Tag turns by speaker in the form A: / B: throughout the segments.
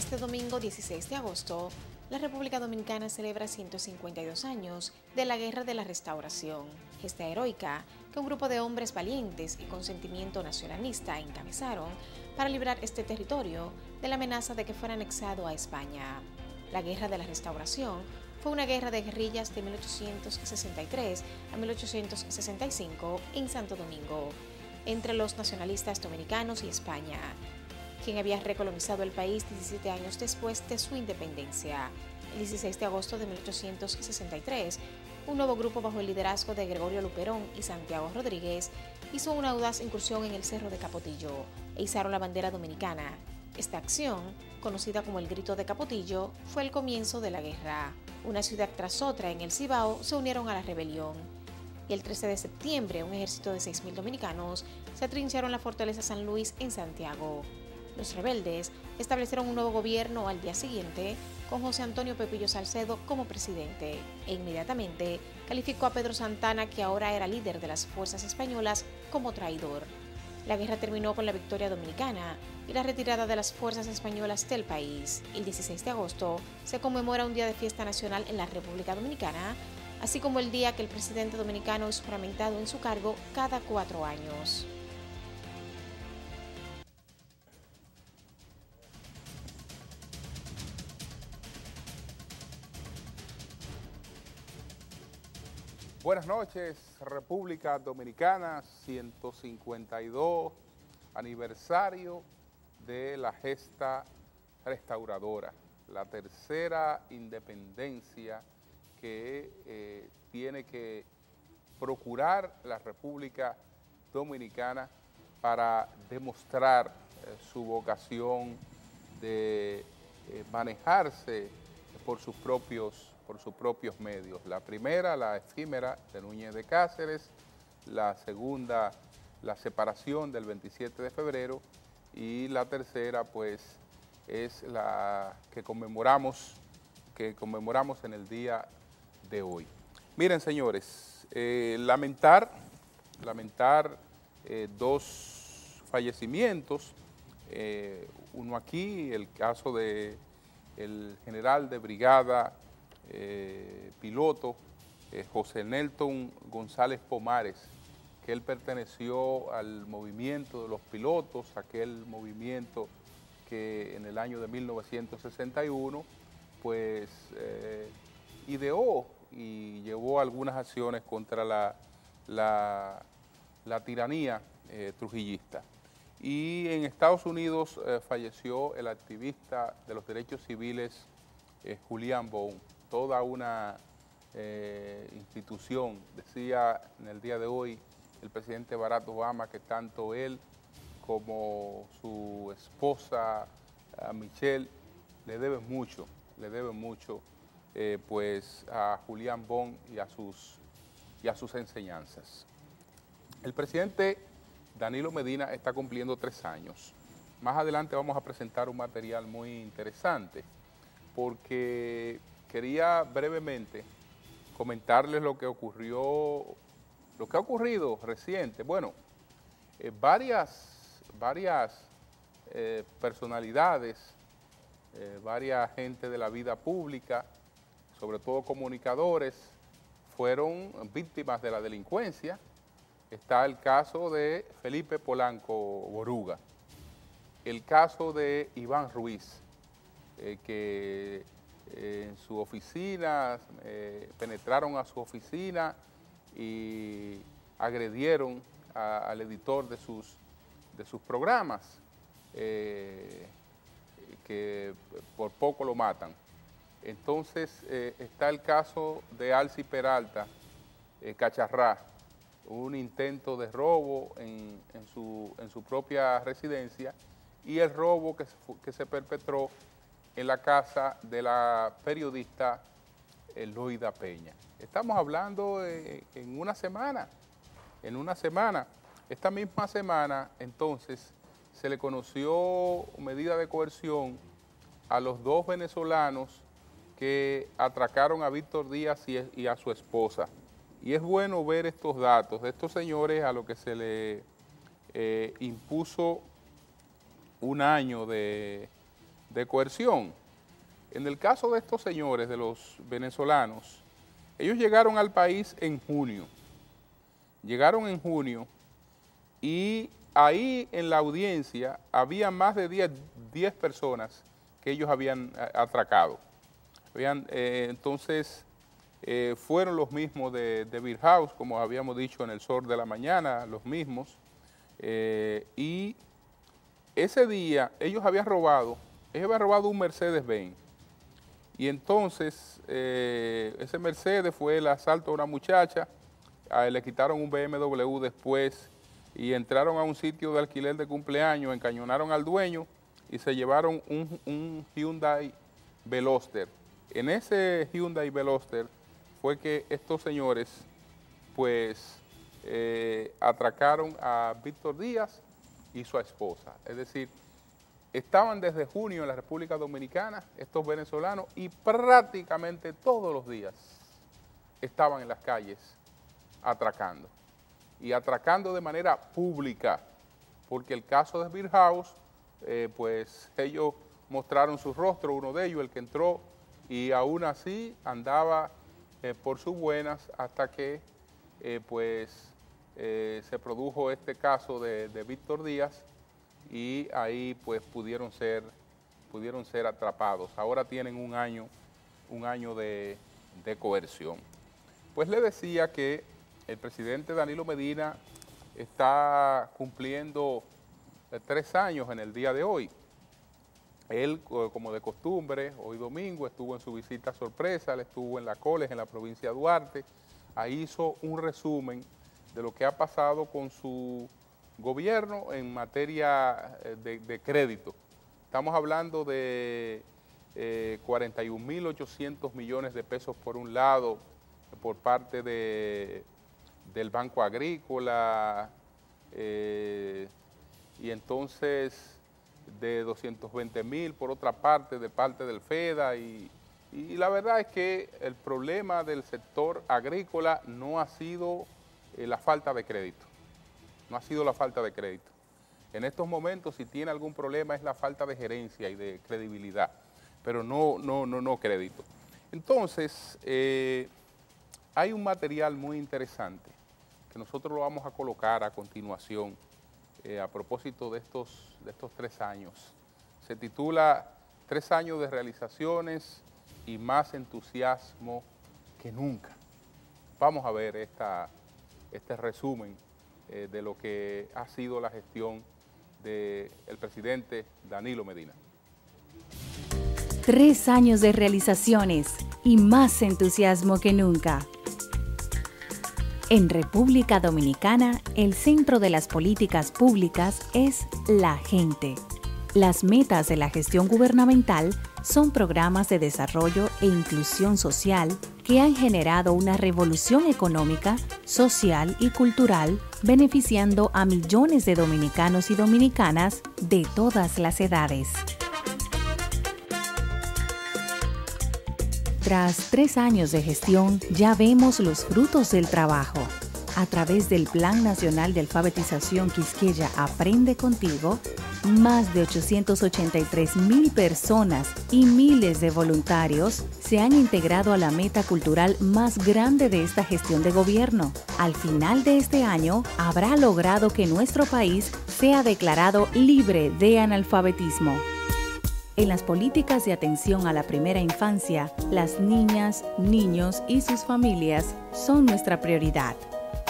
A: Este domingo 16 de agosto, la República Dominicana celebra 152 años de la Guerra de la Restauración, gesta heroica que un grupo de hombres valientes y con sentimiento nacionalista encabezaron para librar este territorio de la amenaza de que fuera anexado a España. La Guerra de la Restauración fue una guerra de guerrillas de 1863 a 1865 en Santo Domingo, entre los nacionalistas dominicanos y España, quien había recolonizado el país 17 años después de su independencia. El 16 de agosto de 1863, un nuevo grupo bajo el liderazgo de Gregorio Luperón y Santiago Rodríguez hizo una audaz incursión en el Cerro de Capotillo e izaron la bandera dominicana. Esta acción, conocida como el Grito de Capotillo, fue el comienzo de la guerra. Una ciudad tras otra en el Cibao se unieron a la rebelión. Y el 13 de septiembre, un ejército de 6.000 dominicanos se atrincharon en la fortaleza San Luis en Santiago. Los rebeldes establecieron un nuevo gobierno al día siguiente, con José Antonio Pepillo Salcedo como presidente, e inmediatamente calificó a Pedro Santana, que ahora era líder de las fuerzas españolas, como traidor. La guerra terminó con la victoria dominicana y la retirada de las fuerzas españolas del país. El 16 de agosto se conmemora un día de fiesta nacional en la República Dominicana, así como el día que el presidente dominicano es juramentado en su cargo cada 4 años.
B: Buenas noches, República Dominicana, 152 aniversario de la gesta restauradora, la tercera independencia que tiene que procurar la República Dominicana para demostrar su vocación de manejarse por sus propios medios. La primera, la efímera de Núñez de Cáceres; la segunda, la separación del 27 de febrero, y la tercera, pues, es la que conmemoramos en el día de hoy. Miren, señores, lamentar dos fallecimientos, uno aquí, el caso de el general de brigada piloto José Nelton González Pomares, que él perteneció al movimiento de los pilotos, aquel movimiento que en el año de 1961 pues ideó y llevó algunas acciones contra la tiranía trujillista. Y en Estados Unidos falleció el activista de los derechos civiles Julian Bond, toda una institución. Decía en el día de hoy el presidente Barack Obama que tanto él como su esposa Michelle le deben mucho pues a Julian Bond y a sus enseñanzas. El presidente Danilo Medina está cumpliendo 3 años. Más adelante vamos a presentar un material muy interesante, porque quería brevemente comentarles lo que ha ocurrido reciente. Bueno, varias personalidades, varias gente de la vida pública, sobre todo comunicadores, fueron víctimas de la delincuencia. Está el caso de Felipe Polanco Boruga, el caso de Iván Ruiz, que en su oficina, penetraron a su oficina y agredieron al editor de sus programas, que por poco lo matan. Entonces está el caso de Alci Peralta Cacharrá, un intento de robo en su propia residencia, y el robo que se perpetró en la casa de la periodista Loida Peña. Estamos hablando en una semana. Esta misma semana, entonces, se le conoció medida de coerción a los 2 venezolanos que atracaron a Víctor Díaz y a su esposa. Y es bueno ver estos datos de estos señores a los que se le impuso 1 año de coerción. En el caso de estos señores, de los venezolanos, ellos llegaron al país en junio. Llegaron en junio y ahí en la audiencia había más de 10 personas que ellos habían atracado. Entonces, fueron los mismos de Beer House, como habíamos dicho en el Sol de la Mañana, los mismos. Y ese día ellos habían robado un Mercedes-Benz. Y entonces, ese Mercedes fue el asalto a una muchacha, le quitaron un BMW después y entraron a un sitio de alquiler de cumpleaños, encañonaron al dueño y se llevaron un Hyundai Veloster. En ese Hyundai Veloster fue que estos señores pues atracaron a Víctor Díaz y su esposa. Es decir, estaban desde junio en la República Dominicana estos venezolanos y prácticamente todos los días estaban en las calles atracando. Y atracando de manera pública, porque el caso de Beer House, pues ellos mostraron su rostro, uno de ellos, el que entró, y aún así andaba por sus buenas hasta que se produjo este caso de Víctor Díaz y ahí pues pudieron ser atrapados. Ahora tienen un año de coerción. Pues le decía que el presidente Danilo Medina está cumpliendo 3 años en el día de hoy. Él, como de costumbre, hoy domingo estuvo en su visita sorpresa, él estuvo en la Coles, en la provincia de Duarte, ahí hizo un resumen de lo que ha pasado con su gobierno en materia de crédito. Estamos hablando de 41.800 millones de pesos por un lado, por parte del Banco Agrícola, y entonces de 220.000 por otra parte, de parte del FEDA, y la verdad es que el problema del sector agrícola no ha sido la falta de crédito, no ha sido la falta de crédito. En estos momentos, si tiene algún problema, es la falta de gerencia y de credibilidad, pero no crédito. Entonces, hay un material muy interesante que nosotros lo vamos a colocar a continuación a propósito de estos 3 años. Se titula 3 años de realizaciones y más entusiasmo que nunca. Vamos a ver este resumen de lo que ha sido la gestión del presidente Danilo Medina.
C: 3 años de realizaciones y más entusiasmo que nunca. En República Dominicana, el centro de las políticas públicas es la gente. Las metas de la gestión gubernamental son programas de desarrollo e inclusión social que han generado una revolución económica, social y cultural, beneficiando a millones de dominicanos y dominicanas de todas las edades. Tras 3 años de gestión, ya vemos los frutos del trabajo. A través del Plan Nacional de Alfabetización Quisqueya Aprende Contigo, más de 883.000 personas y miles de voluntarios se han integrado a la meta cultural más grande de esta gestión de gobierno. Al final de este año, habrá logrado que nuestro país sea declarado libre de analfabetismo. En las políticas de atención a la primera infancia, las niñas, niños y sus familias son nuestra prioridad.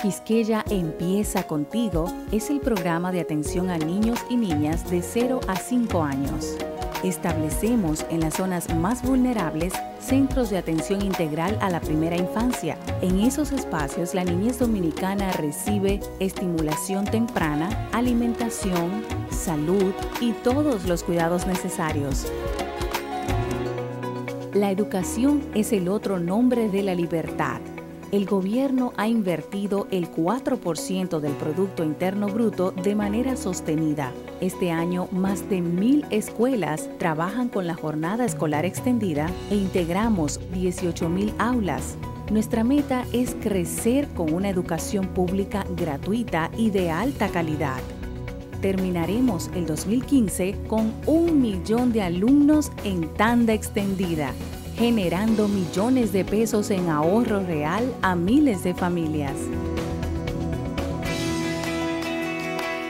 C: Quisqueya Empieza Contigo es el programa de atención a niños y niñas de 0 a 5 años. Establecemos en las zonas más vulnerables centros de atención integral a la primera infancia. En esos espacios, la niñez dominicana recibe estimulación temprana, alimentación, salud y todos los cuidados necesarios. La educación es el otro nombre de la libertad. El gobierno ha invertido el 4% del Producto Interno Bruto de manera sostenida. Este año, más de 1,000 escuelas trabajan con la jornada escolar extendida e integramos 18,000 aulas. Nuestra meta es crecer con una educación pública gratuita y de alta calidad. terminaremos el 2015 con 1 millón de alumnos en tanda extendida, generando millones de pesos en ahorro real a miles de familias.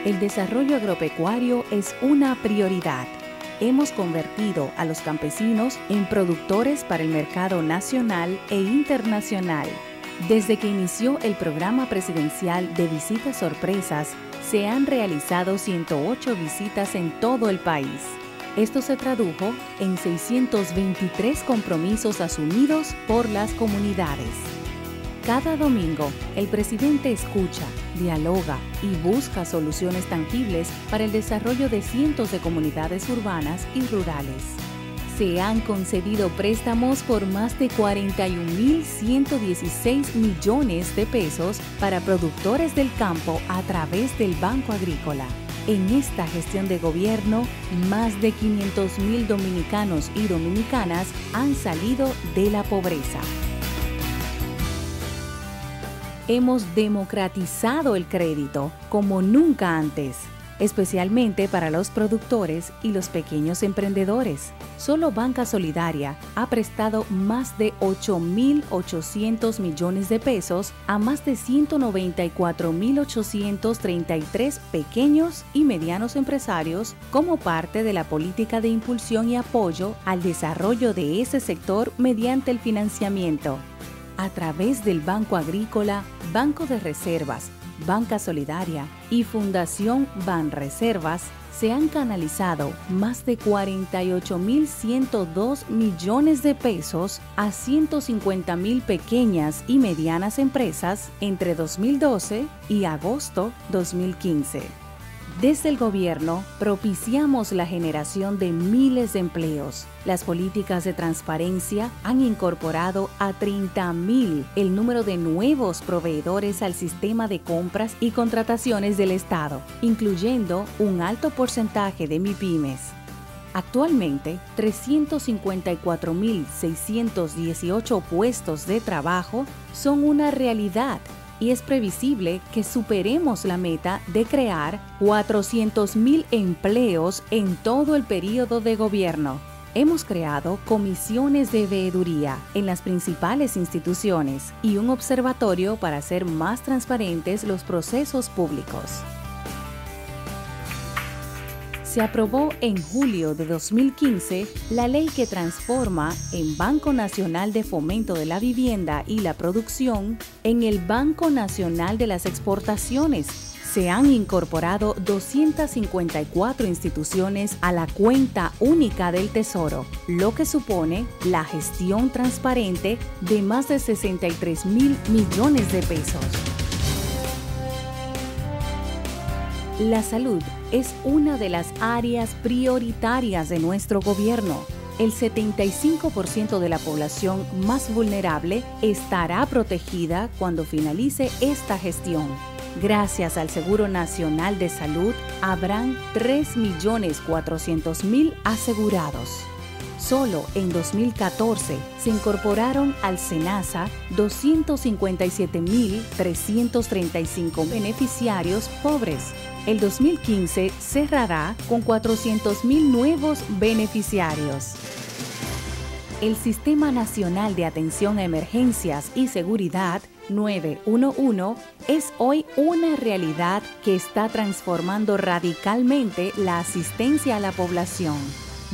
C: El desarrollo agropecuario es una prioridad. Hemos convertido a los campesinos en productores para el mercado nacional e internacional. Desde que inició el programa presidencial de visitas sorpresas, se han realizado 108 visitas en todo el país. Esto se tradujo en 623 compromisos asumidos por las comunidades. Cada domingo, el presidente escucha, dialoga y busca soluciones tangibles para el desarrollo de cientos de comunidades urbanas y rurales. Se han concedido préstamos por más de 41.116 millones de pesos para productores del campo a través del Banco Agrícola. En esta gestión de gobierno, más de 500.000 dominicanos y dominicanas han salido de la pobreza. Hemos democratizado el crédito como nunca antes, especialmente para los productores y los pequeños emprendedores. Solo Banca Solidaria ha prestado más de 8.800 millones de pesos a más de 194.833 pequeños y medianos empresarios como parte de la política de impulsión y apoyo al desarrollo de ese sector mediante el financiamiento. A través del Banco Agrícola, Banco de Reservas, Banca Solidaria y Fundación Banreservas se han canalizado más de 48.102 millones de pesos a 150.000 pequeñas y medianas empresas entre 2012 y agosto 2015. Desde el gobierno, propiciamos la generación de miles de empleos. Las políticas de transparencia han incorporado a 30.000 el número de nuevos proveedores al sistema de compras y contrataciones del Estado, incluyendo un alto porcentaje de MIPYMES. Actualmente, 354.618 puestos de trabajo son una realidad, y es previsible que superemos la meta de crear 400.000 empleos en todo el periodo de gobierno. Hemos creado comisiones de veeduría en las principales instituciones y un observatorio para hacer más transparentes los procesos públicos. Se aprobó en julio de 2015 la ley que transforma el Banco Nacional de Fomento de la Vivienda y la Producción en el Banco Nacional de las Exportaciones. Se han incorporado 254 instituciones a la cuenta única del Tesoro, lo que supone la gestión transparente de más de 63.000 millones de pesos. La salud es una de las áreas prioritarias de nuestro gobierno. El 75% de la población más vulnerable estará protegida cuando finalice esta gestión. Gracias al Seguro Nacional de Salud, habrán 3.400.000 asegurados. Solo en 2014 se incorporaron al SENASA 257.335 beneficiarios pobres. El 2015 cerrará con 400.000 nuevos beneficiarios. El Sistema Nacional de Atención a Emergencias y Seguridad 911 es hoy una realidad que está transformando radicalmente la asistencia a la población.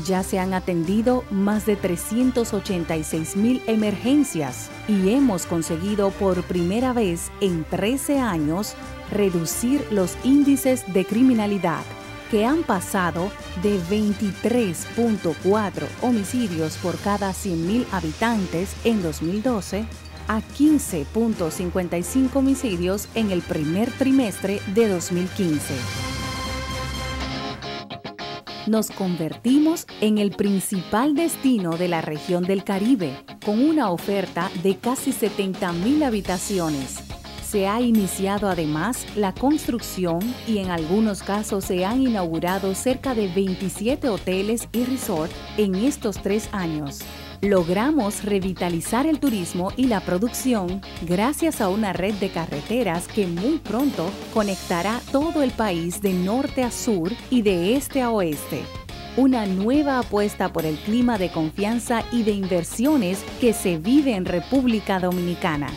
C: Ya se han atendido más de 386.000 emergencias y hemos conseguido por primera vez en 13 años reducir los índices de criminalidad, que han pasado de 23.4 homicidios por cada 100.000 habitantes en 2012 a 15.55 homicidios en el primer trimestre de 2015. Nos convertimos en el principal destino de la región del Caribe, con una oferta de casi 70.000 habitaciones. Se ha iniciado además la construcción y en algunos casos se han inaugurado cerca de 27 hoteles y resorts en estos 3 años. Logramos revitalizar el turismo y la producción gracias a una red de carreteras que muy pronto conectará todo el país de norte a sur y de este a oeste. Una nueva apuesta por el clima de confianza y de inversiones que se vive en República Dominicana.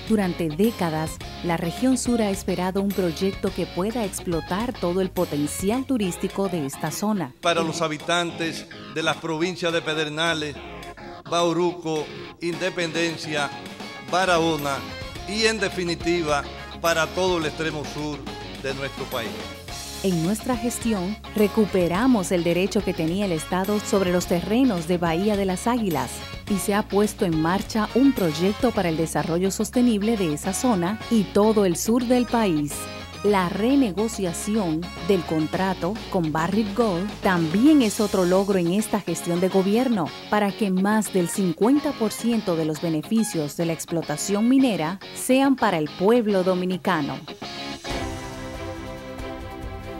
C: Durante décadas, la región sur ha esperado un proyecto que pueda explotar todo el potencial turístico de esta zona.
D: Para los habitantes de las provincias de Pedernales, Bauruco, Independencia, Barahona y en definitiva para todo el extremo sur de nuestro país.
C: En nuestra gestión, recuperamos el derecho que tenía el Estado sobre los terrenos de Bahía de las Águilas y se ha puesto en marcha un proyecto para el desarrollo sostenible de esa zona y todo el sur del país. La renegociación del contrato con Barrick Gold también es otro logro en esta gestión de gobierno para que más del 50% de los beneficios de la explotación minera sean para el pueblo dominicano.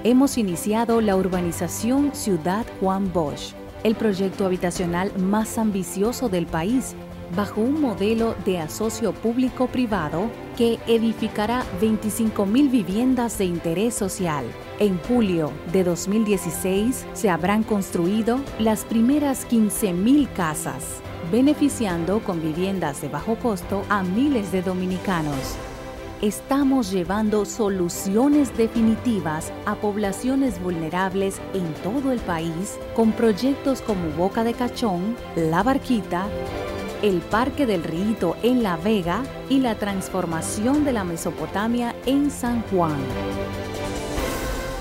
C: Hemos iniciado la urbanización Ciudad Juan Bosch, el proyecto habitacional más ambicioso del país, bajo un modelo de asocio público-privado que edificará 25.000 viviendas de interés social. En julio de 2016 se habrán construido las primeras 15.000 casas, beneficiando con viviendas de bajo costo a miles de dominicanos. Estamos llevando soluciones definitivas a poblaciones vulnerables en todo el país con proyectos como Boca de Cachón, La Barquita, el Parque del Rito en La Vega y la transformación de la Mesopotamia en San Juan.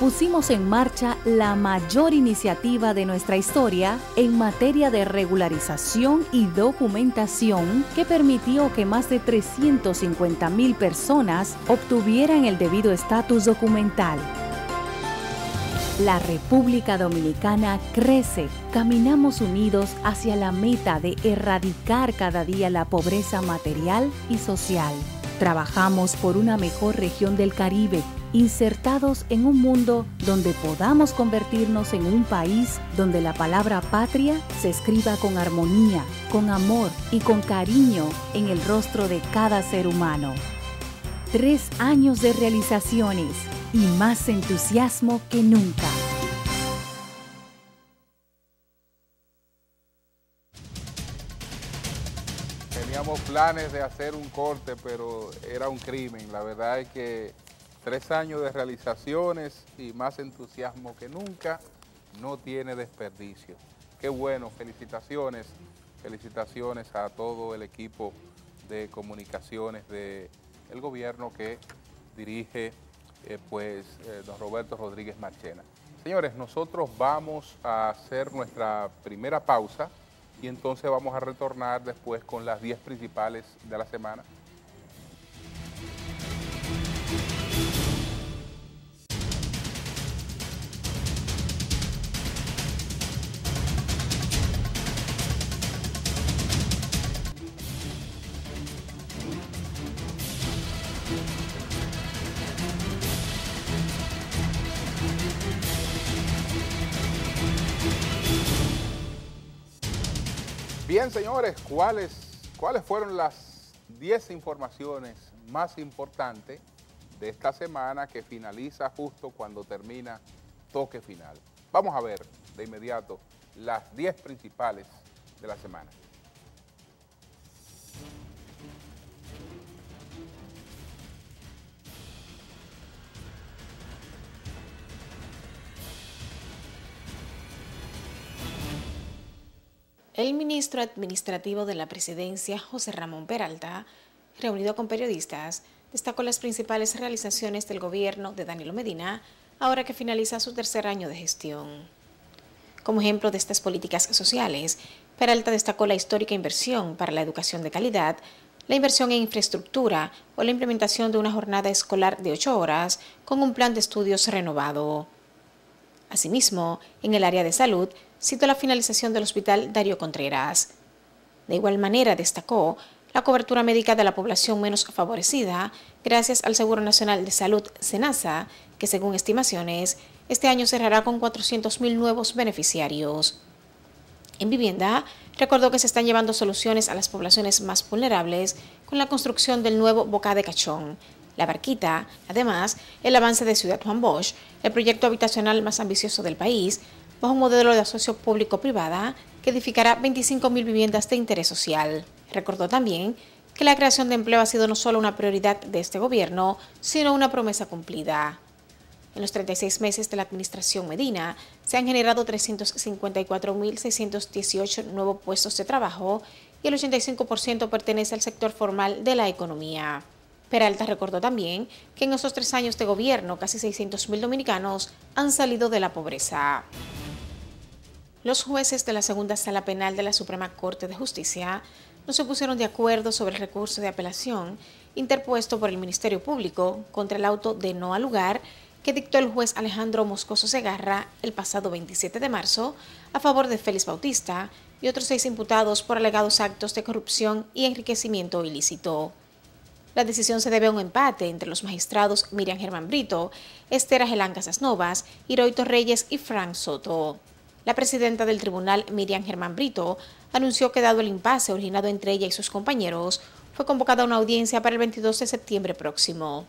C: Pusimos en marcha la mayor iniciativa de nuestra historia en materia de regularización y documentación que permitió que más de 350.000 personas obtuvieran el debido estatus documental. La República Dominicana crece. Caminamos unidos hacia la meta de erradicar cada día la pobreza material y social. Trabajamos por una mejor región del Caribe, insertados en un mundo donde podamos convertirnos en un país donde la palabra patria se escriba con armonía, con amor y con cariño en el rostro de cada ser humano. 3 años de realizaciones y más entusiasmo que nunca.
B: Teníamos planes de hacer un corte, pero era un crimen. La verdad es que 3 años de realizaciones y más entusiasmo que nunca no tiene desperdicio. Qué bueno, felicitaciones a todo el equipo de comunicaciones del gobierno que dirige don Roberto Rodríguez Marchena. Señores, nosotros vamos a hacer nuestra primera pausa y entonces vamos a retornar después con las 10 principales de la semana. Bien, señores, ¿cuáles fueron las 10 informaciones más importantes de esta semana que finaliza justo cuando termina toque final? Vamos a ver de inmediato las 10 principales de la semana.
A: El ministro administrativo de la Presidencia, José Ramón Peralta, reunido con periodistas, destacó las principales realizaciones del gobierno de Danilo Medina, ahora que finaliza su 3er año de gestión. Como ejemplo de estas políticas sociales, Peralta destacó la histórica inversión para la educación de calidad, la inversión en infraestructura o la implementación de una jornada escolar de 8 horas con un plan de estudios renovado. Asimismo, en el área de salud, citó la finalización del Hospital Darío Contreras. De igual manera, destacó la cobertura médica de la población menos favorecida gracias al Seguro Nacional de Salud, SENASA, que según estimaciones, este año cerrará con 400.000 nuevos beneficiarios. En vivienda, recordó que se están llevando soluciones a las poblaciones más vulnerables con la construcción del nuevo Boca de Cachón, La Barquita, además, el avance de Ciudad Juan Bosch, el proyecto habitacional más ambicioso del país, bajo un modelo de asocio público-privada que edificará 25.000 viviendas de interés social. Recordó también que la creación de empleo ha sido no solo una prioridad de este gobierno, sino una promesa cumplida. En los 36 meses de la administración Medina, se han generado 354.618 nuevos puestos de trabajo y el 85% pertenece al sector formal de la economía. Peralta recordó también que en esos 3 años de gobierno, casi 600.000 dominicanos han salido de la pobreza. Los jueces de la Segunda Sala Penal de la Suprema Corte de Justicia no se pusieron de acuerdo sobre el recurso de apelación interpuesto por el Ministerio Público contra el auto de no al lugar que dictó el juez Alejandro Moscoso Segarra el pasado 27 de marzo a favor de Félix Bautista y otros 6 imputados por alegados actos de corrupción y enriquecimiento ilícito. La decisión se debe a un empate entre los magistrados Miriam Germán Brito, Esther Ajelán Casas Novas, Hiroito Reyes y Frank Soto. La presidenta del tribunal, Miriam Germán Brito, anunció que dado el impasse originado entre ella y sus compañeros, fue convocada a una audiencia para el 22 de septiembre próximo.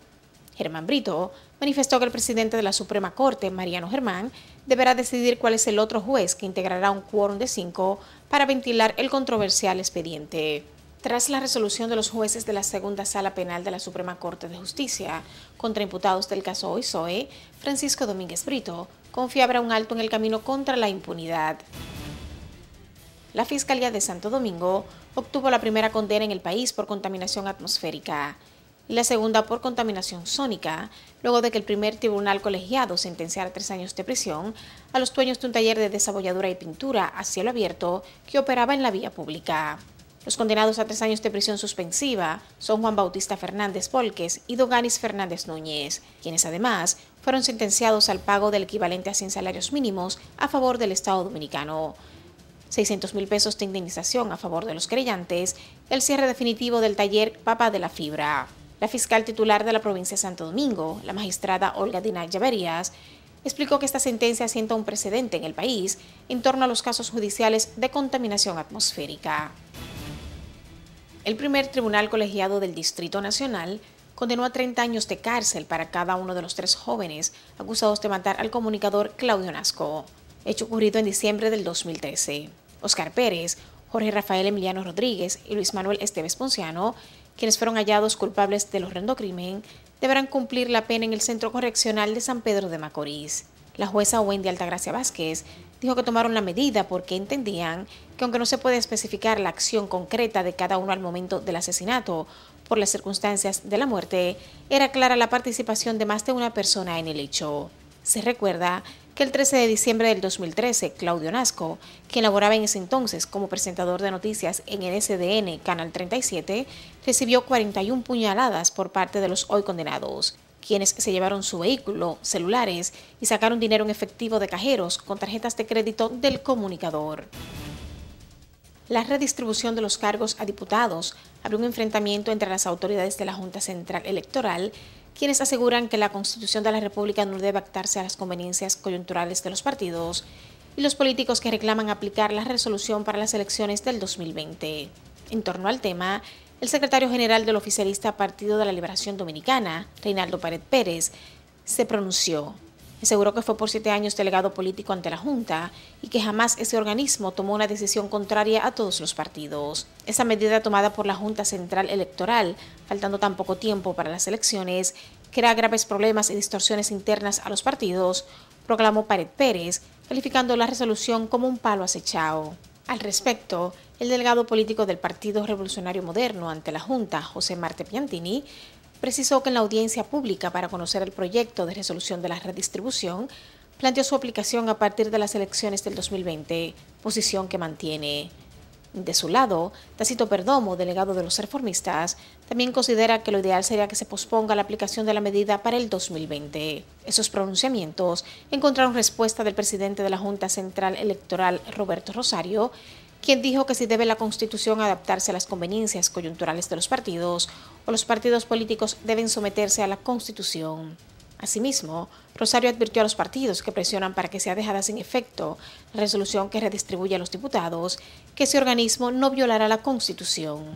A: Germán Brito manifestó que el presidente de la Suprema Corte, Mariano Germán, deberá decidir cuál es el otro juez que integrará un quórum de 5 para ventilar el controversial expediente. Tras la resolución de los jueces de la Segunda Sala Penal de la Suprema Corte de Justicia contra imputados del caso Oisoe, Francisco Domínguez Brito confía habrá un alto en el camino contra la impunidad. La Fiscalía de Santo Domingo obtuvo la primera condena en el país por contaminación atmosférica y la segunda por contaminación sónica, luego de que el primer tribunal colegiado sentenciara 3 años de prisión a los dueños de un taller de desabolladura y pintura a cielo abierto que operaba en la vía pública. Los condenados a 3 años de prisión suspensiva son Juan Bautista Fernández Volques y Doganis Fernández Núñez, quienes además fueron sentenciados al pago del equivalente a 100 salarios mínimos a favor del Estado Dominicano, 600.000 pesos de indemnización a favor de los querellantes, el cierre definitivo del taller Papa de la Fibra. La fiscal titular de la provincia de Santo Domingo, la magistrada Olga Dina Llaverías, explicó que esta sentencia sienta un precedente en el país en torno a los casos judiciales de contaminación atmosférica. El primer tribunal colegiado del Distrito Nacional condenó a 30 años de cárcel para cada uno de los 3 jóvenes acusados de matar al comunicador Claudio Nasco, hecho ocurrido en diciembre del 2013. Oscar Pérez, Jorge Rafael Emiliano Rodríguez y Luis Manuel Esteves Ponciano, quienes fueron hallados culpables del horrendo crimen, deberán cumplir la pena en el Centro Correccional de San Pedro de Macorís. La jueza Wendy Altagracia Vázquez dijo que tomaron la medida porque entendían que aunque no se puede especificar la acción concreta de cada uno al momento del asesinato por las circunstancias de la muerte, era clara la participación de más de una persona en el hecho. Se recuerda que el 13 de diciembre del 2013, Claudio Nasco, quien laboraba en ese entonces como presentador de noticias en el SDN Canal 37, recibió 41 puñaladas por parte de los hoy condenados, quienes se llevaron su vehículo, celulares y sacaron dinero en efectivo de cajeros con tarjetas de crédito del comunicador. La redistribución de los cargos a diputados abrió un enfrentamiento entre las autoridades de la Junta Central Electoral, quienes aseguran que la Constitución de la República no debe adaptarse a las conveniencias coyunturales de los partidos, y los políticos que reclaman aplicar la resolución para las elecciones del 2020. En torno al tema, el secretario general del oficialista Partido de la Liberación Dominicana, Reinaldo Pared Pérez, se pronunció. Aseguró que fue por 7 años delegado político ante la Junta y que jamás ese organismo tomó una decisión contraria a todos los partidos. Esa medida tomada por la Junta Central Electoral, faltando tan poco tiempo para las elecciones, crea graves problemas y distorsiones internas a los partidos, proclamó Pared Pérez, calificando la resolución como un palo acechado. Al respecto, el delegado político del Partido Revolucionario Moderno ante la Junta, José Marte Piantini, precisó que en la audiencia pública para conocer el proyecto de resolución de la redistribución, planteó su aplicación a partir de las elecciones del 2020, posición que mantiene. De su lado, Tácito Perdomo, delegado de los reformistas, también considera que lo ideal sería que se posponga la aplicación de la medida para el 2020. Esos pronunciamientos encontraron respuesta del presidente de la Junta Central Electoral, Roberto Rosario, quien dijo que si debe la Constitución adaptarse a las conveniencias coyunturales de los partidos, o los partidos políticos deben someterse a la Constitución. Asimismo, Rosario advirtió a los partidos que presionan para que sea dejada sin efecto la resolución que redistribuye a los diputados que ese organismo no violará la Constitución.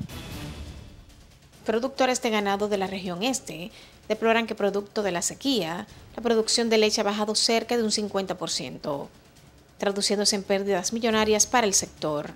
A: Productores de ganado de la región este deploran que producto de la sequía, la producción de leche ha bajado cerca de un 50%, traduciéndose en pérdidas millonarias para el sector.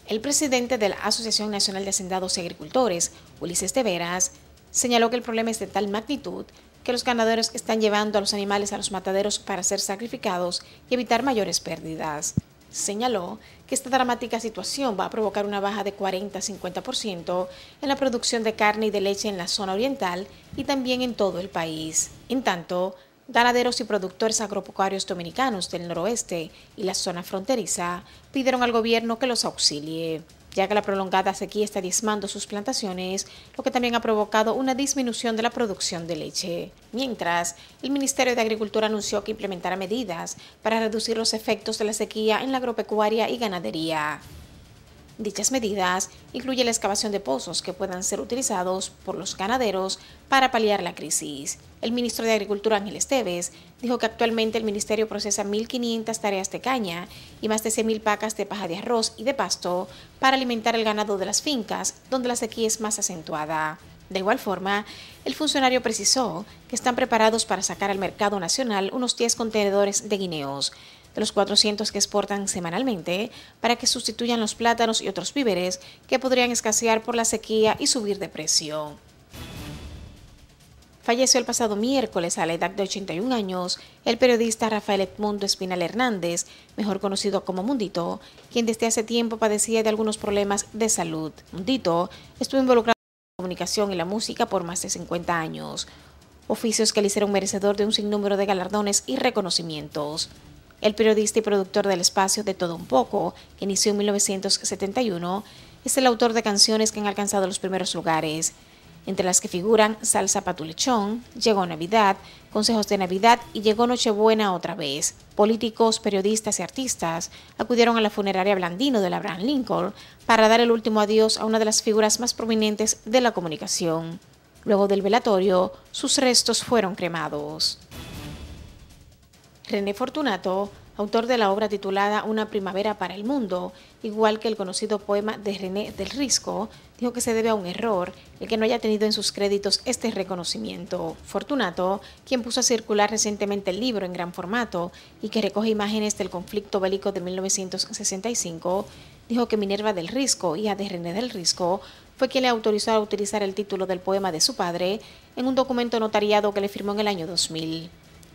A: El presidente de la Asociación Nacional de Hacendados y Agricultores, Ulises de Veras, señaló que el problema es de tal magnitud que los ganaderos están llevando a los animales a los mataderos para ser sacrificados y evitar mayores pérdidas. Señaló que esta dramática situación va a provocar una baja de 40-50% en la producción de carne y de leche en la zona oriental y también en todo el país. En tanto, ganaderos y productores agropecuarios dominicanos del noroeste y la zona fronteriza pidieron al gobierno que los auxilie, ya que la prolongada sequía está diezmando sus plantaciones, lo que también ha provocado una disminución de la producción de leche. Mientras, el Ministerio de Agricultura anunció que implementará medidas para reducir los efectos de la sequía en la agropecuaria y ganadería. Dichas medidas incluyen la excavación de pozos que puedan ser utilizados por los ganaderos para paliar la crisis. El ministro de Agricultura, Ángel Esteves, dijo que actualmente el ministerio procesa 1.500 tareas de caña y más de 100.000 pacas de paja de arroz y de pasto para alimentar el ganado de las fincas, donde la sequía es más acentuada. De igual forma, el funcionario precisó que están preparados para sacar al mercado nacional unos 10 contenedores de guineos, de los 400 que exportan semanalmente, para que sustituyan los plátanos y otros víveres que podrían escasear por la sequía y subir de precio. Falleció el pasado miércoles a la edad de 81 años el periodista Rafael Edmundo Espinal Hernández, mejor conocido como Mundito, quien desde hace tiempo padecía de algunos problemas de salud. Mundito estuvo involucrado en la comunicación y la música por más de 50 años, oficios que le hicieron merecedor de un sinnúmero de galardones y reconocimientos. El periodista y productor del espacio De Todo Un Poco, que inició en 1971, es el autor de canciones que han alcanzado los primeros lugares, entre las que figuran Salsa pa' tu lechón, Llegó Navidad, Consejos de Navidad y Llegó Nochebuena otra vez. Políticos, periodistas y artistas acudieron a la funeraria Blandino del Abraham Lincoln para dar el último adiós a una de las figuras más prominentes de la comunicación. Luego del velatorio, sus restos fueron cremados. René Fortunato, autor de la obra titulada Una primavera para el mundo, igual que el conocido poema de René del Risco, dijo que se debe a un error el que no haya tenido en sus créditos este reconocimiento. Fortunato, quien puso a circular recientemente el libro en gran formato y que recoge imágenes del conflicto bélico de 1965, dijo que Minerva del Risco, hija de René del Risco, fue quien le autorizó a utilizar el título del poema de su padre en un documento notariado que le firmó en el año 2000.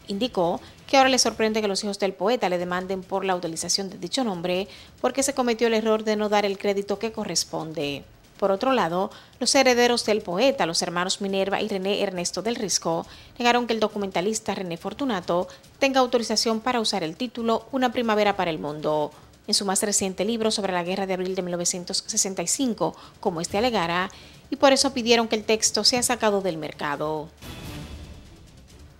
A: Indicó que ahora le sorprende que los hijos del poeta le demanden por la utilización de dicho nombre porque se cometió el error de no dar el crédito que corresponde. Por otro lado, los herederos del poeta, los hermanos Minerva y René Ernesto del Risco, negaron que el documentalista René Fortunato tenga autorización para usar el título Una primavera para el mundo en su más reciente libro sobre la Guerra de Abril de 1965, como este alegara, y por eso pidieron que el texto sea sacado del mercado.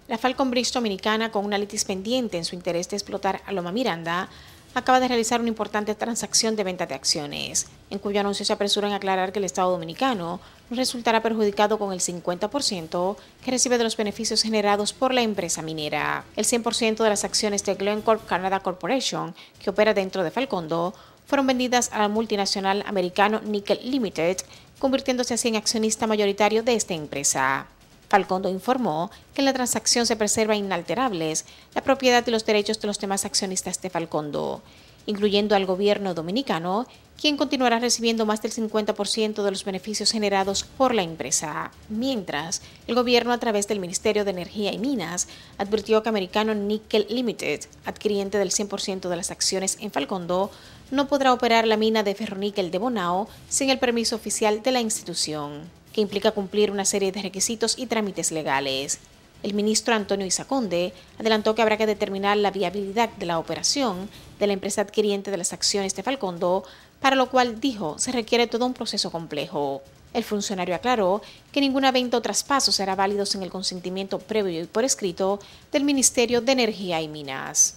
A: La Falcon Bridge dominicana, con una litis pendiente en su interés de explotar a Loma Miranda, acaba de realizar una importante transacción de venta de acciones, en cuyo anuncio se apresura en aclarar que el Estado dominicano no resultará perjudicado con el 50% que recibe de los beneficios generados por la empresa minera. El 100% de las acciones de Glencore Canada Corporation, que opera dentro de Falcondo, fueron vendidas a la multinacional americano Nickel Limited, convirtiéndose así en accionista mayoritario de esta empresa. Falcondo informó que en la transacción se preserva inalterables la propiedad y los derechos de los demás accionistas de Falcondo, incluyendo al gobierno dominicano, quien continuará recibiendo más del 50% de los beneficios generados por la empresa. Mientras, el gobierno, a través del Ministerio de Energía y Minas, advirtió que Americano Nickel Limited, adquiriente del 100% de las acciones en Falcondo, no podrá operar la mina de ferroníquel de Bonao sin el permiso oficial de la institución, que implica cumplir una serie de requisitos y trámites legales. El ministro Antonio Isaconde adelantó que habrá que determinar la viabilidad de la operación de la empresa adquiriente de las acciones de Falcondo, para lo cual, dijo, se requiere todo un proceso complejo. El funcionario aclaró que ninguna venta o traspaso será válido sin el consentimiento previo y por escrito del Ministerio de Energía y Minas.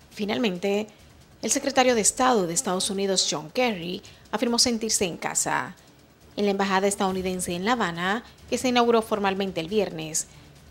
A: Finalmente, el secretario de Estado de Estados Unidos, John Kerry, afirmó sentirse en casa en la embajada estadounidense en La Habana, que se inauguró formalmente el viernes.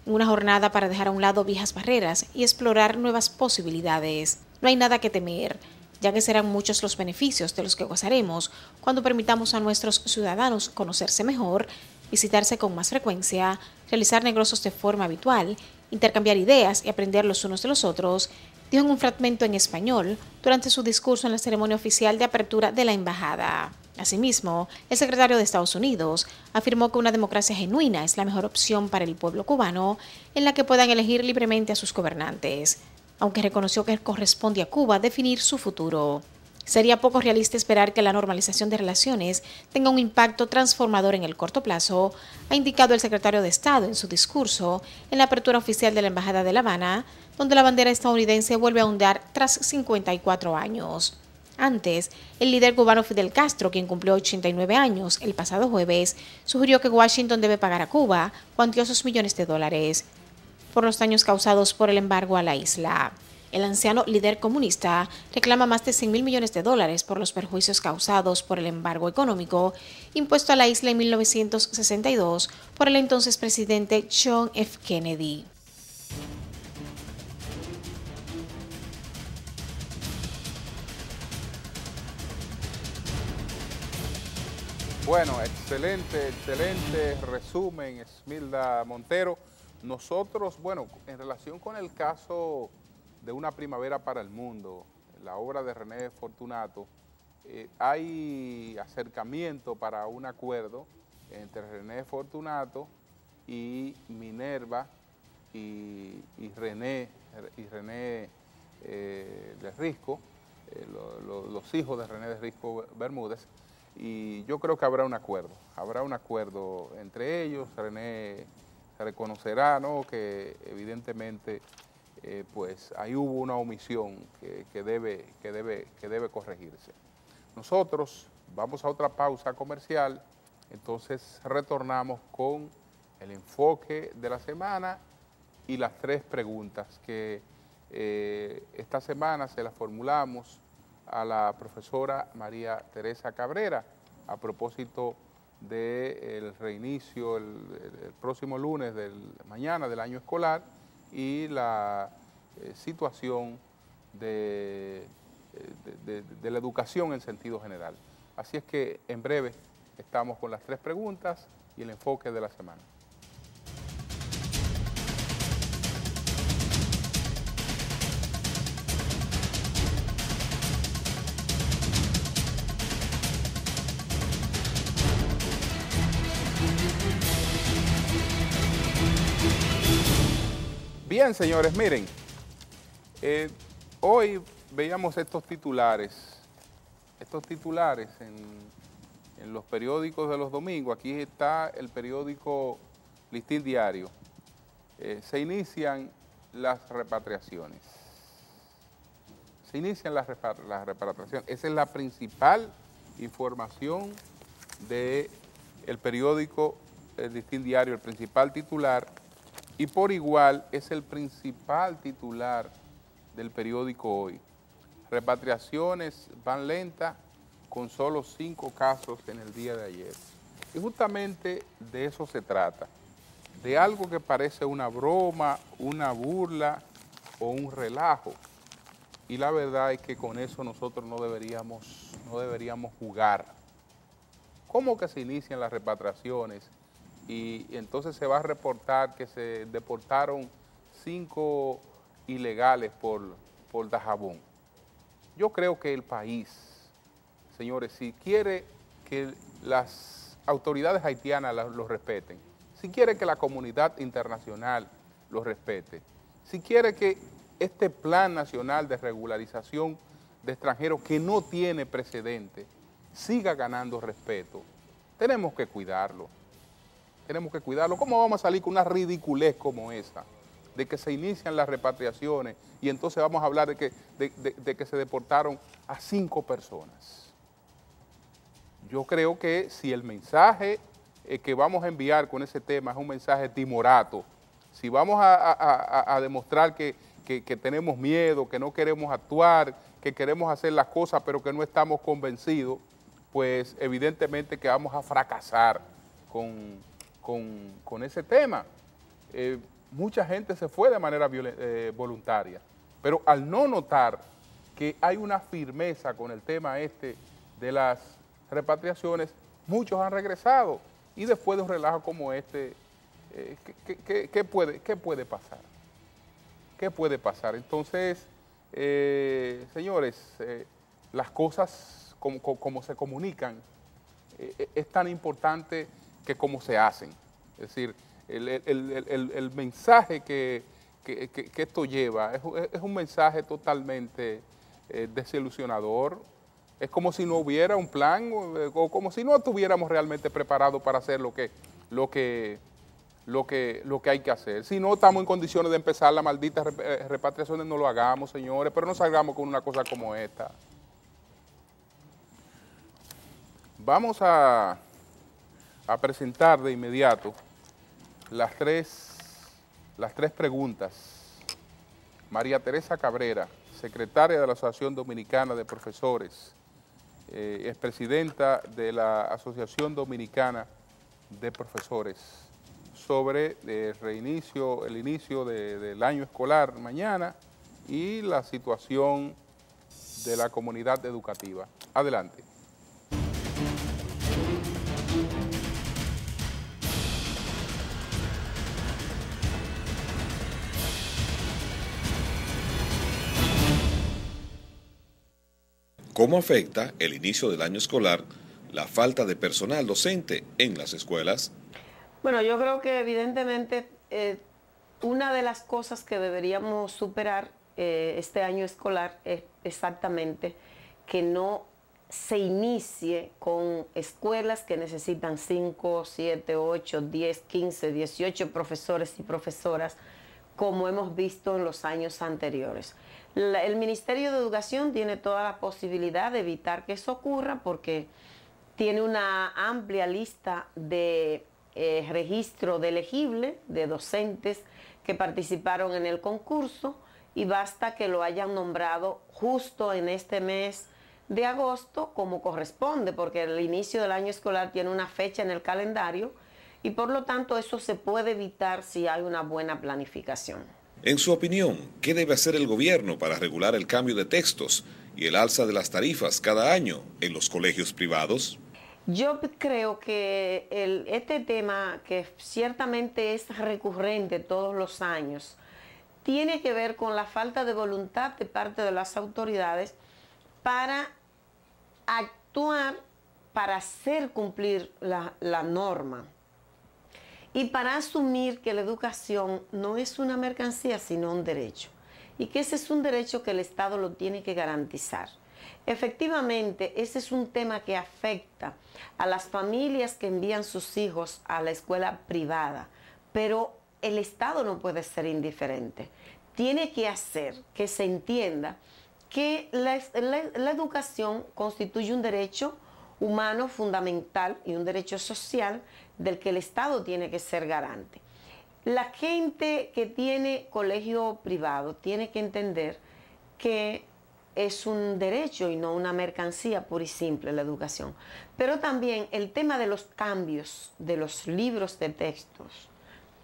A: en una jornada para dejar a un lado viejas barreras y explorar nuevas posibilidades. No hay nada que temer, ya que serán muchos los beneficios de los que gozaremos cuando permitamos a nuestros ciudadanos conocerse mejor, visitarse con más frecuencia, realizar negocios de forma habitual, intercambiar ideas y aprender los unos de los otros, dijo en un fragmento en español durante su discurso en la ceremonia oficial de apertura de la embajada. Asimismo, el secretario de Estados Unidos afirmó que una democracia genuina es la mejor opción para el pueblo cubano, en la que puedan elegir libremente a sus gobernantes, aunque reconoció que corresponde a Cuba definir su futuro. Sería poco realista esperar que la normalización de relaciones tenga un impacto transformador en el corto plazo, ha indicado el secretario de Estado en su discurso en la apertura oficial de la Embajada de La Habana, donde la bandera estadounidense vuelve a ondear tras 54 años. Antes, el líder cubano Fidel Castro, quien cumplió 89 años el pasado jueves, sugirió que Washington debe pagar a Cuba cuantiosos millones de dólares por los daños causados por el embargo a la isla. El anciano líder comunista reclama más de 100.000 millones de dólares por los perjuicios causados por el embargo económico impuesto a la isla en 1962 por el entonces presidente John F. Kennedy.
B: Bueno, excelente resumen, Esmilda Montero. Nosotros, bueno, en relación con el caso de Una Primavera para el Mundo, la obra de René Fortunato, hay acercamiento para un acuerdo entre René Fortunato y Minerva y René de Risco, los hijos de René de Risco Bermúdez, y yo creo que habrá un acuerdo entre ellos. René reconocerá, ¿no?, que evidentemente pues ahí hubo una omisión que debe corregirse. Nosotros vamos a otra pausa comercial, entonces retornamos con el enfoque de la semana y las 3 preguntas que esta semana se las formulamos a la profesora María Teresa Cabrera a propósito del reinicio el próximo lunes mañana del año escolar y la situación de la educación en sentido general. Así es que en breve estamos con las 3 preguntas y el enfoque de la semana. Bien, señores, miren, hoy veíamos estos titulares en los periódicos de los domingos. Aquí está el periódico Listín Diario. Se inician las repatriaciones. Esa es la principal información del periódico Listín Diario, el principal titular. Y por igual es el principal titular del periódico Hoy. Repatriaciones van lentas con solo 5 casos en el día de ayer. Y justamente de eso se trata, de algo que parece una broma, una burla o un relajo. Y la verdad es que con eso nosotros no deberíamos jugar. ¿Cómo que se inician las repatriaciones? Y entonces se va a reportar que se deportaron 5 ilegales por Dajabón. Yo creo que el país, señores, si quiere que las autoridades haitianas los respeten, si quiere que la comunidad internacional los respete, si quiere que este plan nacional de regularización de extranjeros que no tiene precedente siga ganando respeto, tenemos que cuidarlo. ¿Cómo vamos a salir con una ridiculez como esa? De que se inician las repatriaciones y entonces vamos a hablar de que se deportaron a 5 personas. Yo creo que si el mensaje que vamos a enviar con ese tema es un mensaje timorato, si vamos a demostrar que tenemos miedo, que no queremos actuar, que queremos hacer las cosas pero que no estamos convencidos, pues evidentemente que vamos a fracasar con ese tema. mucha gente se fue de manera voluntaria, pero al no notar que hay una firmeza con el tema este de las repatriaciones, muchos han regresado y después de un relajo como este, ¿qué puede pasar? ¿Qué puede pasar? Entonces, señores, las cosas como se comunican es tan importante que cómo se hacen. Es decir, el mensaje que esto lleva es un mensaje totalmente desilusionador. Es como si no hubiera un plan o como si no estuviéramos realmente preparados para hacer lo que hay que hacer. Si no estamos en condiciones de empezar las malditas repatriaciones, no lo hagamos, señores, pero no salgamos con una cosa como esta. Vamos a presentar de inmediato las tres preguntas. María Teresa Cabrera, secretaria de la Asociación Dominicana de Profesores, es presidenta de la Asociación Dominicana de Profesores, sobre el inicio del año escolar mañana y la situación de la comunidad educativa. Adelante.
E: ¿Cómo afecta el inicio del año escolar la falta de personal docente en las escuelas?
F: Bueno, yo creo que evidentemente una de las cosas que deberíamos superar este año escolar es exactamente que no se inicie con escuelas que necesitan 5, 7, 8, 10, 15, 18 profesores y profesoras, como hemos visto en los años anteriores. El Ministerio de Educación tiene toda la posibilidad de evitar que eso ocurra porque tiene una amplia lista de registro de elegibles, de docentes que participaron en el concurso, y basta que lo hayan nombrado justo en este mes de agosto como corresponde, porque el inicio del año escolar tiene una fecha en el calendario y por lo tanto eso se puede evitar si hay una buena planificación.
E: En su opinión, ¿qué debe hacer el gobierno para regular el cambio de textos y el alza de las tarifas cada año en los colegios privados?
F: Yo creo que este tema, que ciertamente es recurrente todos los años, tiene que ver con la falta de voluntad de parte de las autoridades para actuar, para hacer cumplir la norma y para asumir que la educación no es una mercancía, sino un derecho, y que ese es un derecho que el Estado lo tiene que garantizar. Efectivamente, ese es un tema que afecta a las familias que envían sus hijos a la escuela privada, pero el Estado no puede ser indiferente. Tiene que hacer que se entienda que la educación constituye un derecho humano fundamental y un derecho social del que el Estado tiene que ser garante. La gente que tiene colegio privado tiene que entender que es un derecho y no una mercancía pura y simple la educación. Pero también el tema de los cambios de los libros de textos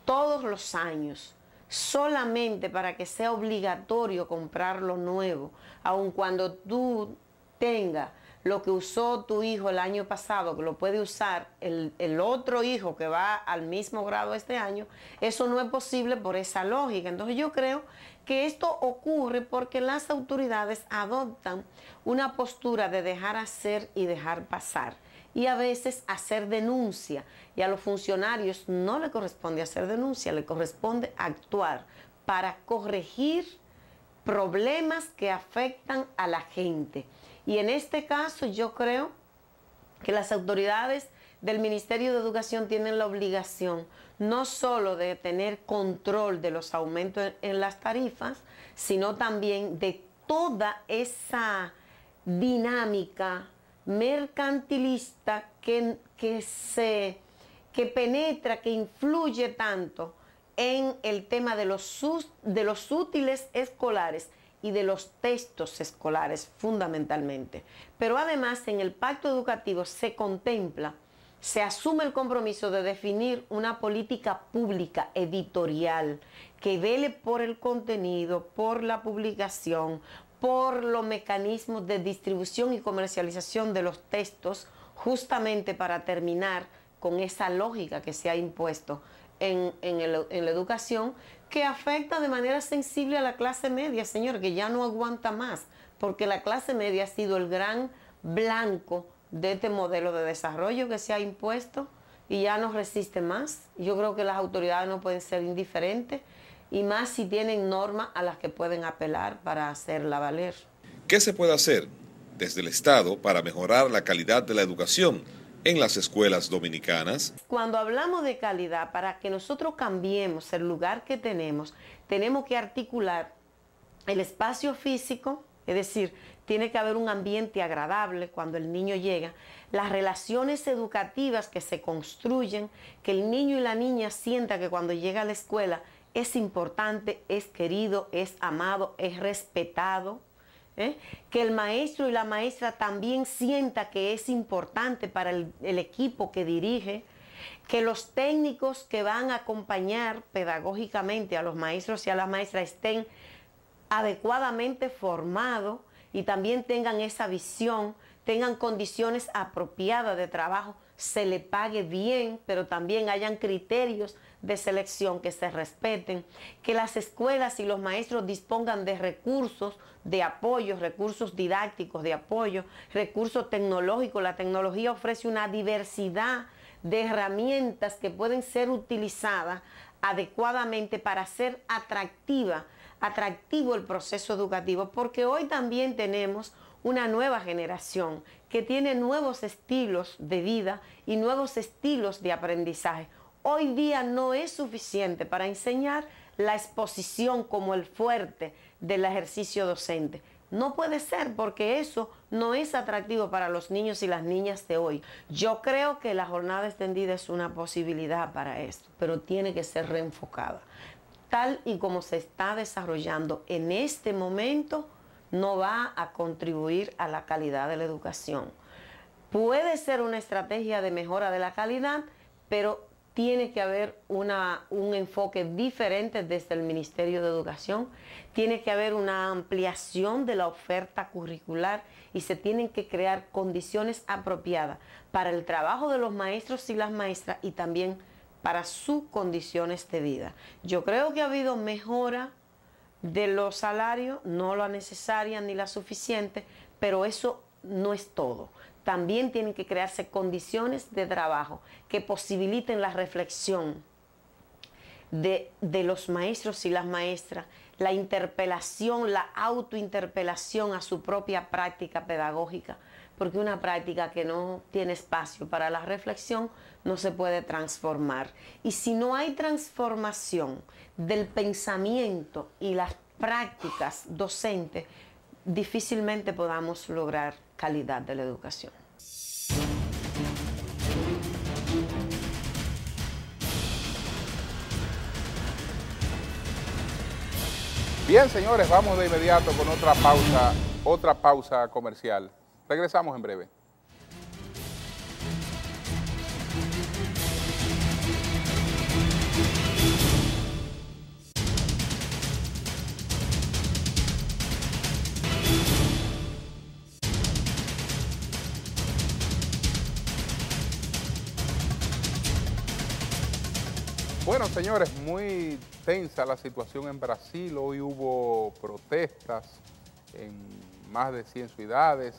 F: todos los años, solamente para que sea obligatorio comprar lo nuevo, aun cuando tú tengas lo que usó tu hijo el año pasado, que lo puede usar el otro hijo que va al mismo grado este año, eso no es posible por esa lógica. Entonces yo creo que esto ocurre porque las autoridades adoptan una postura de dejar hacer y dejar pasar, y a veces hacer denuncia, y a los funcionarios no le corresponde hacer denuncia, le corresponde actuar para corregir problemas que afectan a la gente. Y en este caso yo creo que las autoridades del Ministerio de Educación tienen la obligación no solo de tener control de los aumentos en las tarifas, sino también de toda esa dinámica mercantilista que penetra, que influye tanto en el tema de los útiles escolares y de los textos escolares fundamentalmente. Pero además en el pacto educativo se contempla se asume el compromiso de definir una política pública editorial que vele por el contenido, por la publicación, por los mecanismos de distribución y comercialización de los textos, justamente para terminar con esa lógica que se ha impuesto en la educación, que afecta de manera sensible a la clase media, señor, que ya no aguanta más, porque la clase media ha sido el gran blanco de este modelo de desarrollo que se ha impuesto y ya no resiste más. Yo creo que las autoridades no pueden ser indiferentes, y más si tienen normas a las que pueden apelar para hacerla valer.
E: ¿Qué se puede hacer desde el Estado para mejorar la calidad de la educación en las escuelas dominicanas?
F: Cuando hablamos de calidad, para que nosotros cambiemos el lugar que tenemos que articular el espacio físico, es decir, tiene que haber un ambiente agradable cuando el niño llega, las relaciones educativas que se construyen, que el niño y la niña sienta que cuando llega a la escuela es importante, es querido, es amado, es respetado, que el maestro y la maestra también sienta que es importante para el equipo que dirige, que los técnicos que van a acompañar pedagógicamente a los maestros y a las maestras estén adecuadamente formados y también tengan esa visión, tengan condiciones apropiadas de trabajo, se le pague bien, pero también hayan criterios de selección que se respeten, que las escuelas y los maestros dispongan de recursos de apoyo, recursos didácticos de apoyo, recursos tecnológicos. La tecnología ofrece una diversidad de herramientas que pueden ser utilizadas adecuadamente para hacer atractivo el proceso educativo, porque hoy también tenemos una nueva generación que tiene nuevos estilos de vida y nuevos estilos de aprendizaje. Hoy día no es suficiente para enseñar la exposición como el fuerte del ejercicio docente. No puede ser, porque eso no es atractivo para los niños y las niñas de hoy. Yo creo que la jornada extendida es una posibilidad para esto, pero tiene que ser reenfocada. Tal y como se está desarrollando en este momento, no va a contribuir a la calidad de la educación. Puede ser una estrategia de mejora de la calidad, pero tiene que haber un enfoque diferente desde el Ministerio de Educación, tiene que haber una ampliación de la oferta curricular y se tienen que crear condiciones apropiadas para el trabajo de los maestros y las maestras y también para sus condiciones de vida. Yo creo que ha habido mejora de los salarios, no la necesaria ni la suficiente, pero eso no es todo. También tienen que crearse condiciones de trabajo que posibiliten la reflexión de los maestros y las maestras, la interpelación, la autointerpelación a su propia práctica pedagógica, porque una práctica que no tiene espacio para la reflexión no se puede transformar. Y si no hay transformación del pensamiento y las prácticas docentes, difícilmente podamos lograr calidad de la educación.
B: Bien, señores, vamos de inmediato con otra pausa comercial. Regresamos en breve. Bueno, señores, muy tensa la situación en Brasil. Hoy hubo protestas en más de 100 ciudades.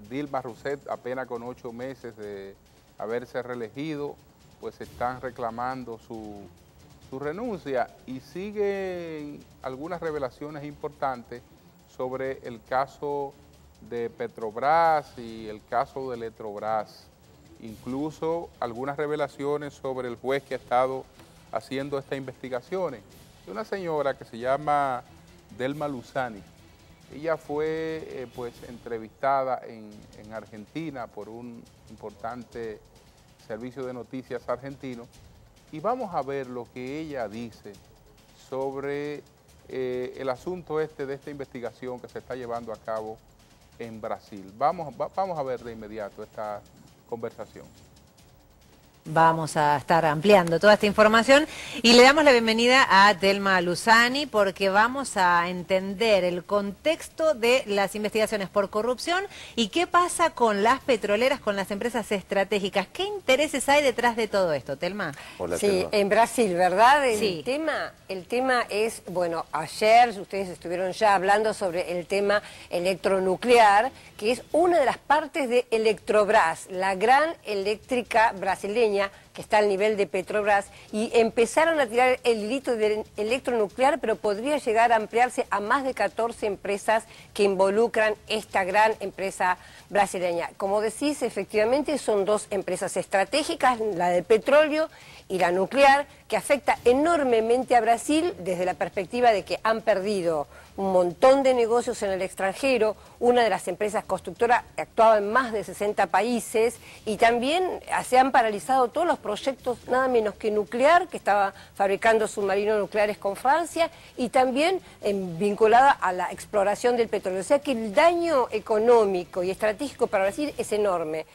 B: Dilma Rousseff, apenas con 8 meses de haberse reelegido, pues están reclamando su renuncia, y siguen algunas revelaciones importantes sobre el caso de Petrobras y el caso de Electrobras. Incluso algunas revelaciones sobre el juez que ha estado haciendo estas investigaciones. Una señora que se llama Delma Luzani. Ella fue pues entrevistada en Argentina por un importante servicio de noticias argentino, y vamos a ver lo que ella dice sobre el asunto de esta investigación que se está llevando a cabo en Brasil. Vamos a ver de inmediato esta conversación.
G: Vamos a estar ampliando toda esta información y le damos la bienvenida a Telma Luzani porque vamos a entender el contexto de las investigaciones por corrupción y qué pasa con las petroleras, con las empresas estratégicas. ¿Qué intereses hay detrás de todo esto, Telma?
H: Hola,
I: sí,
H: Telma.
I: En Brasil, ¿verdad?
G: Sí.
I: El tema es, bueno, ayer ustedes estuvieron ya hablando sobre el tema electronuclear, que es una de las partes de Eletrobras, la gran eléctrica brasileña, que está al nivel de Petrobras, y empezaron a tirar el hilito del electronuclear, pero podría llegar a ampliarse a más de 14 empresas que involucran esta gran empresa brasileña. Como decís, efectivamente son dos empresas estratégicas, la del petróleo y la nuclear, que afecta enormemente a Brasil desde la perspectiva de que han perdido un montón de negocios en el extranjero. Una de las empresas constructoras actuaba en más de 60 países y también se han paralizado todos los proyectos, nada menos que nuclear, que estaba fabricando submarinos nucleares con Francia, y también vinculada a la exploración del petróleo. O sea que el daño económico y estratégico para Brasil es enorme.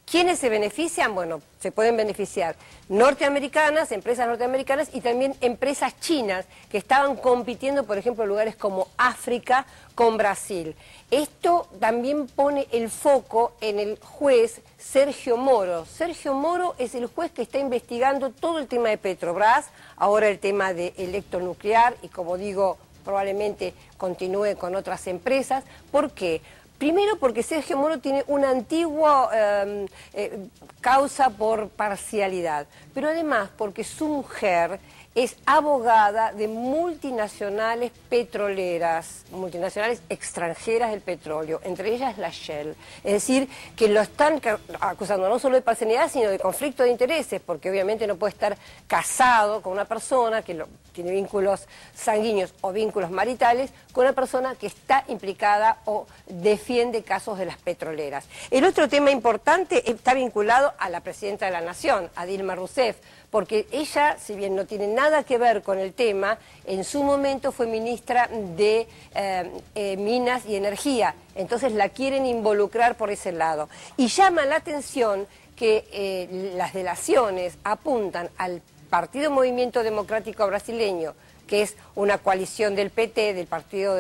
I: ¿Quiénes se benefician? Bueno, se pueden beneficiar norteamericanas, empresas norteamericanas y también empresas chinas que estaban compitiendo, por ejemplo, en lugares como África con Brasil. Esto también pone el foco en el juez Sergio Moro. Sergio Moro es el juez que está investigando todo el tema de Petrobras, ahora el tema de electronuclear y, como digo, probablemente continúe con otras empresas. ¿Por qué? Primero porque Sergio Moro tiene una antigua causa por parcialidad, pero además porque su mujer es abogada de multinacionales petroleras, multinacionales extranjeras del petróleo, entre ellas la Shell. Es decir, que lo están acusando no solo de parcialidad, sino de conflicto de intereses, porque obviamente no puede estar casado con una persona que tiene vínculos sanguíneos o vínculos maritales, con una persona que está implicada o defiende casos de las petroleras. El otro tema importante está vinculado a la presidenta de la Nación, a Dilma Rousseff, porque ella, si bien no tiene nada que ver con el tema, en su momento fue ministra de Minas y Energía, entonces la quieren involucrar por ese lado. Y llama la atención que las delaciones apuntan al Partido Movimiento Democrático Brasileño, que es una coalición del PT, del partido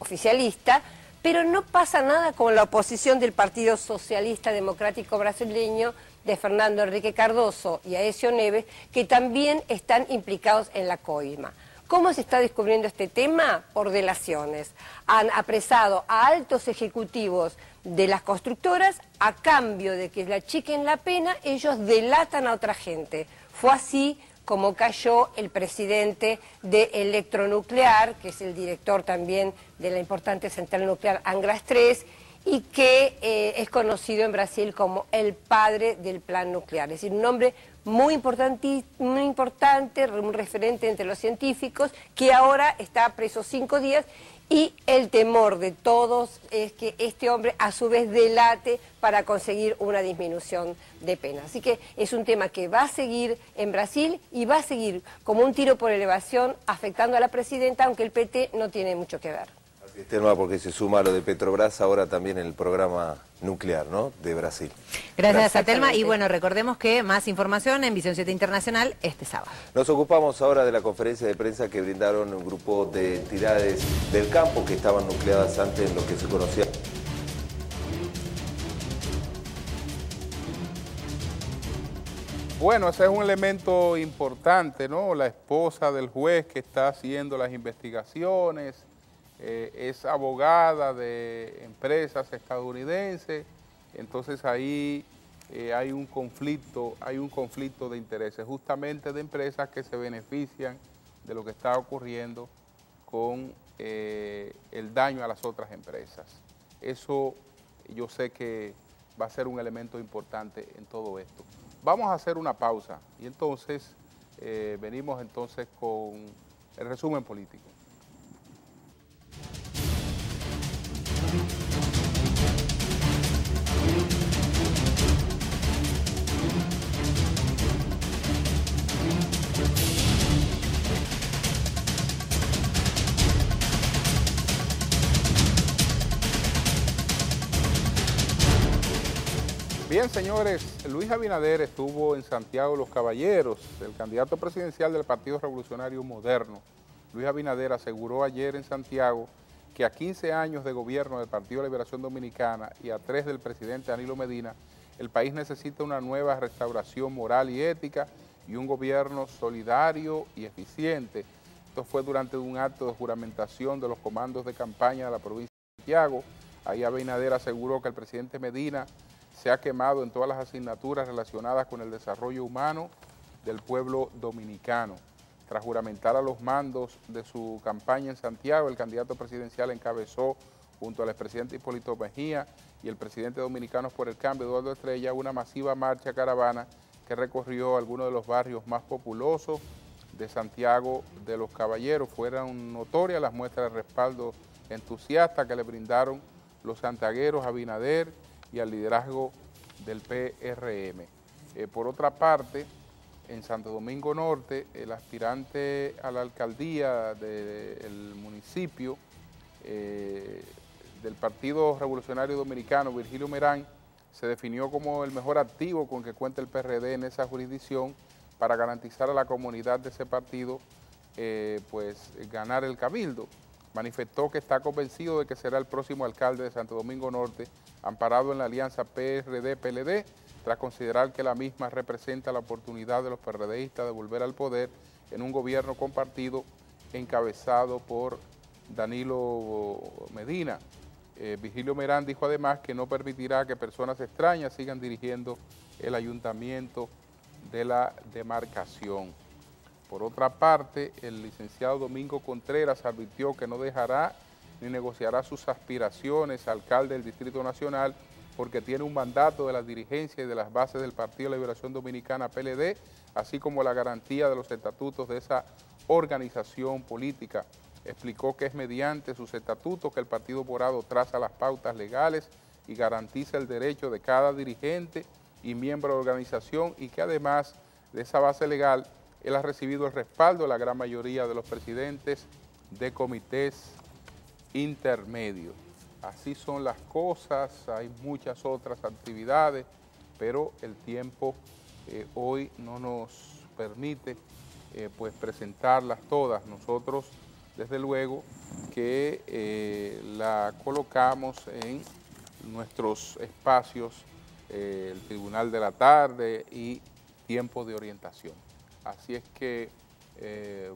I: oficialista, pero no pasa nada con la oposición del Partido Socialista Democrático Brasileño, de Fernando Henrique Cardoso y Aécio Neves, que también están implicados en la coima. ¿Cómo se está descubriendo este tema? Por delaciones. Han apresado a altos ejecutivos de las constructoras a cambio de que le achiquen la pena, ellos delatan a otra gente. Fue así como cayó el presidente de Electronuclear, que es el director también de la importante central nuclear Angra 3, y que es conocido en Brasil como el padre del plan nuclear. Es decir, un hombre muy importante, un referente entre los científicos, que ahora está preso 5 días, y el temor de todos es que este hombre a su vez delate para conseguir una disminución de pena. Así que es un tema que va a seguir en Brasil y va a seguir como un tiro por elevación afectando a la presidenta, aunque el PT no tiene mucho que ver.
H: Telma, porque se suma a lo de Petrobras ahora también en el programa nuclear, ¿no?, de Brasil.
G: Gracias a Telma, y bueno, recordemos que más información en Visión 7 Internacional este sábado.
H: Nos ocupamos ahora de la conferencia de prensa que brindaron un grupo de entidades del campo que estaban nucleadas antes en lo que se conocía.
B: Bueno, ese es un elemento importante, ¿no? La esposa del juez que está haciendo las investigaciones, es abogada de empresas estadounidenses, entonces ahí hay un conflicto de intereses, justamente de empresas que se benefician de lo que está ocurriendo con el daño a las otras empresas. Eso yo sé que va a ser un elemento importante en todo esto. Vamos a hacer una pausa y entonces venimos entonces con el resumen político. Bien, señores, Luis Abinader estuvo en Santiago de los Caballeros. El candidato presidencial del Partido Revolucionario Moderno, Luis Abinader, aseguró ayer en Santiago que a 15 años de gobierno del Partido de Liberación Dominicana y a 3 del presidente Danilo Medina, el país necesita una nueva restauración moral y ética y un gobierno solidario y eficiente. Esto fue durante un acto de juramentación de los comandos de campaña de la provincia de Santiago. Ahí Abinader aseguró que el presidente Medina se ha quemado en todas las asignaturas relacionadas con el desarrollo humano del pueblo dominicano. Tras juramentar a los mandos de su campaña en Santiago, el candidato presidencial encabezó, junto al expresidente Hipólito Mejía y el presidente Dominicanos por el Cambio, Eduardo Estrella, una masiva marcha caravana que recorrió algunos de los barrios más populosos de Santiago de los Caballeros. Fueron notorias las muestras de respaldo entusiasta que le brindaron los santiagueros a Abinader y al liderazgo del PRM. Por otra parte, en Santo Domingo Norte, el aspirante a la alcaldía del municipio del Partido Revolucionario Dominicano, Virgilio Merán, se definió como el mejor activo con que cuenta el PRD en esa jurisdicción para garantizar a la comunidad de ese partido ganar el cabildo. Manifestó que está convencido de que será el próximo alcalde de Santo Domingo Norte, amparado en la alianza PRD-PLD, tras considerar que la misma representa la oportunidad de los PRDistas de volver al poder en un gobierno compartido encabezado por Danilo Medina. Virgilio Merán dijo además que no permitirá que personas extrañas sigan dirigiendo el ayuntamiento de la demarcación. Por otra parte, el licenciado Domingo Contreras advirtió que no dejará ni negociará sus aspiraciones a alcalde del Distrito Nacional porque tiene un mandato de la dirigencia y de las bases del Partido de Liberación Dominicana, PLD, así como la garantía de los estatutos de esa organización política. Explicó que es mediante sus estatutos que el Partido Morado traza las pautas legales y garantiza el derecho de cada dirigente y miembro de la organización y que además de esa base legal, él ha recibido el respaldo de la gran mayoría de los presidentes de comités intermedios. Así son las cosas, hay muchas otras actividades, pero el tiempo hoy no nos permite presentarlas todas. Nosotros, desde luego, que la colocamos en nuestros espacios, el Tribunal de la Tarde y Tiempo de Orientación. Así es que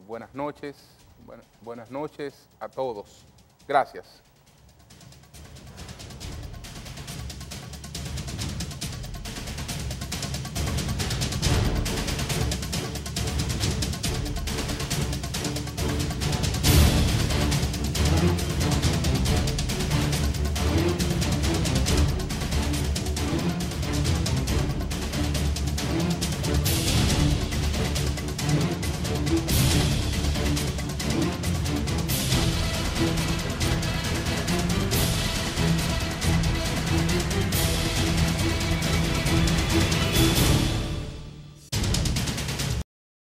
B: buenas noches a todos. Gracias.